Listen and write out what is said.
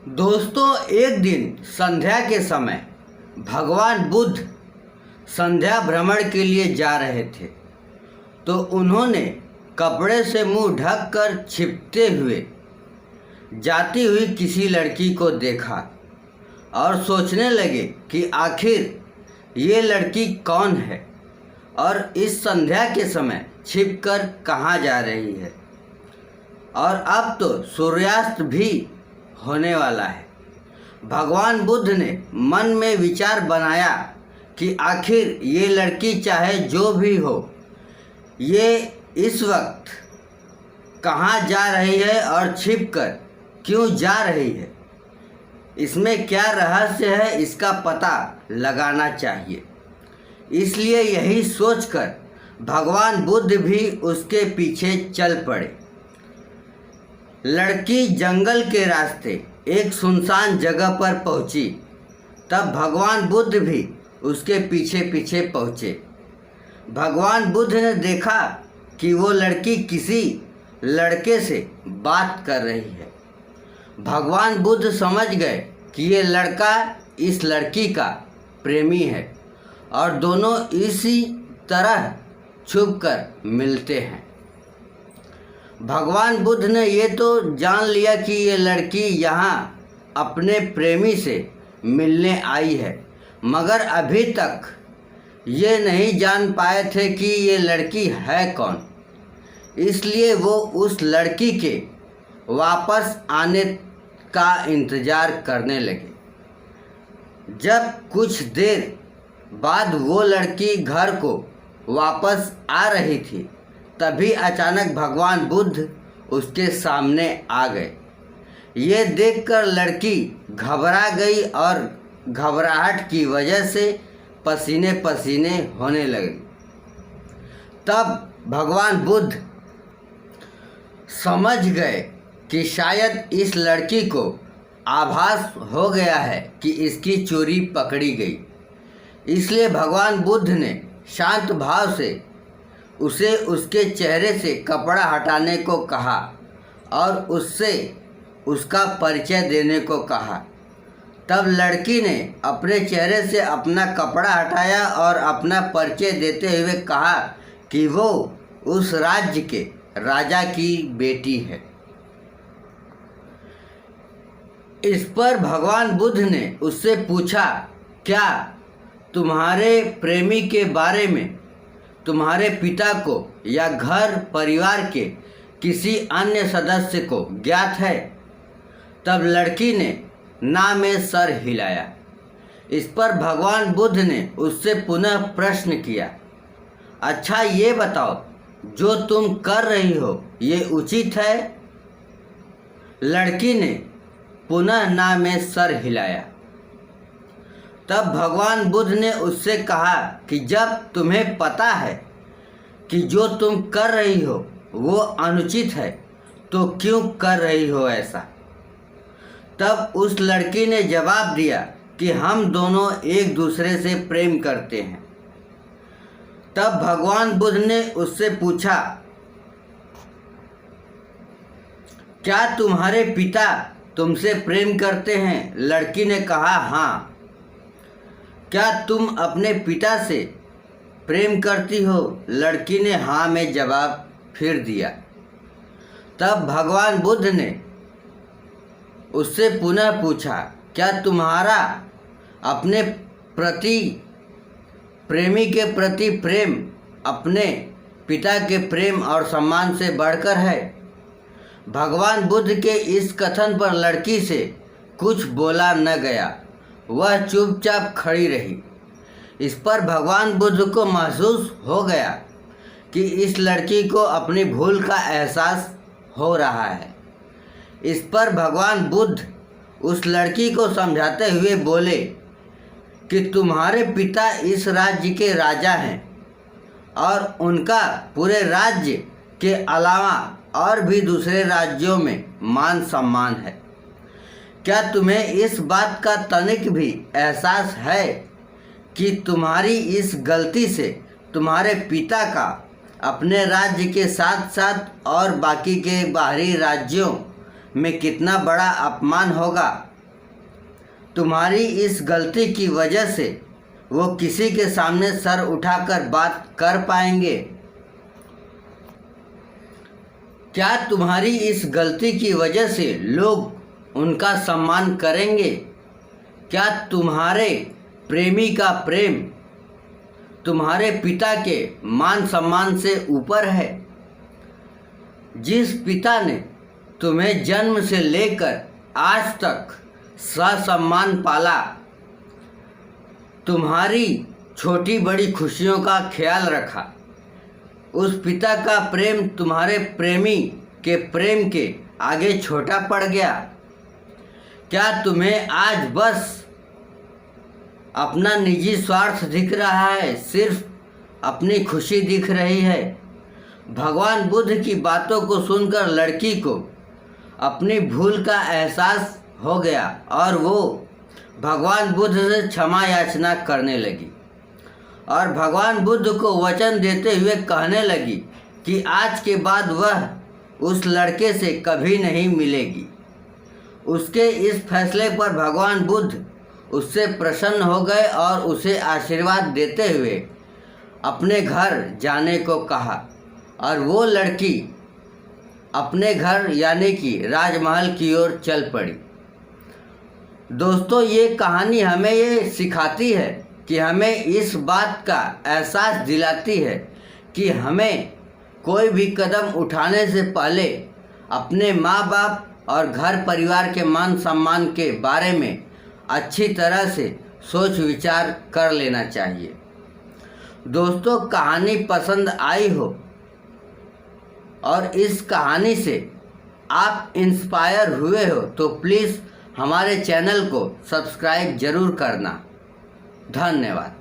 दोस्तों, एक दिन संध्या के समय भगवान बुद्ध संध्या भ्रमण के लिए जा रहे थे, तो उन्होंने कपड़े से मुंह ढककर छिपते हुए जाती हुई किसी लड़की को देखा और सोचने लगे कि आखिर ये लड़की कौन है और इस संध्या के समय छिपकर कहाँ जा रही है। और अब तो सूर्यास्त भी होने वाला है। भगवान बुद्ध ने मन में विचार बनाया कि आखिर ये लड़की चाहे जो भी हो, ये इस वक्त कहाँ जा रही है और छिपकर क्यों जा रही है, इसमें क्या रहस्य है, इसका पता लगाना चाहिए। इसलिए यही सोचकर भगवान बुद्ध भी उसके पीछे चल पड़े। लड़की जंगल के रास्ते एक सुनसान जगह पर पहुंची। तब भगवान बुद्ध भी उसके पीछे पीछे पहुँचे। भगवान बुद्ध ने देखा कि वो लड़की किसी लड़के से बात कर रही है। भगवान बुद्ध समझ गए कि ये लड़का इस लड़की का प्रेमी है और दोनों इसी तरह छुपकर मिलते हैं। भगवान बुद्ध ने ये तो जान लिया कि ये लड़की यहाँ अपने प्रेमी से मिलने आई है, मगर अभी तक ये नहीं जान पाए थे कि ये लड़की है कौन। इसलिए वो उस लड़की के वापस आने का इंतज़ार करने लगे। जब कुछ देर बाद वो लड़की घर को वापस आ रही थी, तभी अचानक भगवान बुद्ध उसके सामने आ गए। ये देखकर लड़की घबरा गई और घबराहट की वजह से पसीने पसीने होने लगी। तब भगवान बुद्ध समझ गए कि शायद इस लड़की को आभास हो गया है कि इसकी चोरी पकड़ी गई। इसलिए भगवान बुद्ध ने शांत भाव से उसे उसके चेहरे से कपड़ा हटाने को कहा और उससे उसका परिचय देने को कहा। तब लड़की ने अपने चेहरे से अपना कपड़ा हटाया और अपना परिचय देते हुए कहा कि वो उस राज्य के राजा की बेटी है। इस पर भगवान बुद्ध ने उससे पूछा, क्या तुम्हारे प्रेमी के बारे में तुम्हारे पिता को या घर परिवार के किसी अन्य सदस्य को ज्ञात है? तब लड़की ने ना में सर हिलाया। इस पर भगवान बुद्ध ने उससे पुनः प्रश्न किया, अच्छा ये बताओ, जो तुम कर रही हो ये उचित है? लड़की ने पुनः ना में सर हिलाया। तब भगवान बुद्ध ने उससे कहा कि जब तुम्हें पता है कि जो तुम कर रही हो वो अनुचित है, तो क्यों कर रही हो ऐसा? तब उस लड़की ने जवाब दिया कि हम दोनों एक दूसरे से प्रेम करते हैं। तब भगवान बुद्ध ने उससे पूछा, क्या तुम्हारे पिता तुमसे प्रेम करते हैं? लड़की ने कहा, हाँ। क्या तुम अपने पिता से प्रेम करती हो? लड़की ने हाँ में जवाब फिर दिया। तब भगवान बुद्ध ने उससे पुनः पूछा, क्या तुम्हारा अपने प्रति प्रेमी के प्रति प्रेम अपने पिता के प्रेम और सम्मान से बढ़कर है? भगवान बुद्ध के इस कथन पर लड़की से कुछ बोला न गया, वह चुपचाप खड़ी रही। इस पर भगवान बुद्ध को महसूस हो गया कि इस लड़की को अपनी भूल का एहसास हो रहा है। इस पर भगवान बुद्ध उस लड़की को समझाते हुए बोले कि तुम्हारे पिता इस राज्य के राजा हैं और उनका पूरे राज्य के अलावा और भी दूसरे राज्यों में मान सम्मान है। क्या तुम्हें इस बात का तनिक भी एहसास है कि तुम्हारी इस गलती से तुम्हारे पिता का अपने राज्य के साथ साथ और बाकी के बाहरी राज्यों में कितना बड़ा अपमान होगा? तुम्हारी इस गलती की वजह से वो किसी के सामने सर उठाकर बात कर पाएंगे? क्या तुम्हारी इस गलती की वजह से लोग उनका सम्मान करेंगे? क्या तुम्हारे प्रेमी का प्रेम तुम्हारे पिता के मान सम्मान से ऊपर है? जिस पिता ने तुम्हें जन्म से लेकर आज तक ससम्मान पाला, तुम्हारी छोटी बड़ी खुशियों का ख्याल रखा, उस पिता का प्रेम तुम्हारे प्रेमी के प्रेम के आगे छोटा पड़ गया? क्या तुम्हें आज बस अपना निजी स्वार्थ दिख रहा है, सिर्फ अपनी खुशी दिख रही है? भगवान बुद्ध की बातों को सुनकर लड़की को अपनी भूल का एहसास हो गया और वो भगवान बुद्ध से क्षमा याचना करने लगी और भगवान बुद्ध को वचन देते हुए कहने लगी कि आज के बाद वह उस लड़के से कभी नहीं मिलेगी। उसके इस फैसले पर भगवान बुद्ध उससे प्रसन्न हो गए और उसे आशीर्वाद देते हुए अपने घर जाने को कहा और वो लड़की अपने घर यानी कि राजमहल की ओर चल पड़ी। दोस्तों, ये कहानी हमें ये सिखाती है कि हमें इस बात का एहसास दिलाती है कि हमें कोई भी कदम उठाने से पहले अपने माँ बाप और घर परिवार के मान सम्मान के बारे में अच्छी तरह से सोच विचार कर लेना चाहिए। दोस्तों, कहानी पसंद आई हो और इस कहानी से आप इंस्पायर हुए हो तो प्लीज़ हमारे चैनल को सब्सक्राइब ज़रूर करना। धन्यवाद।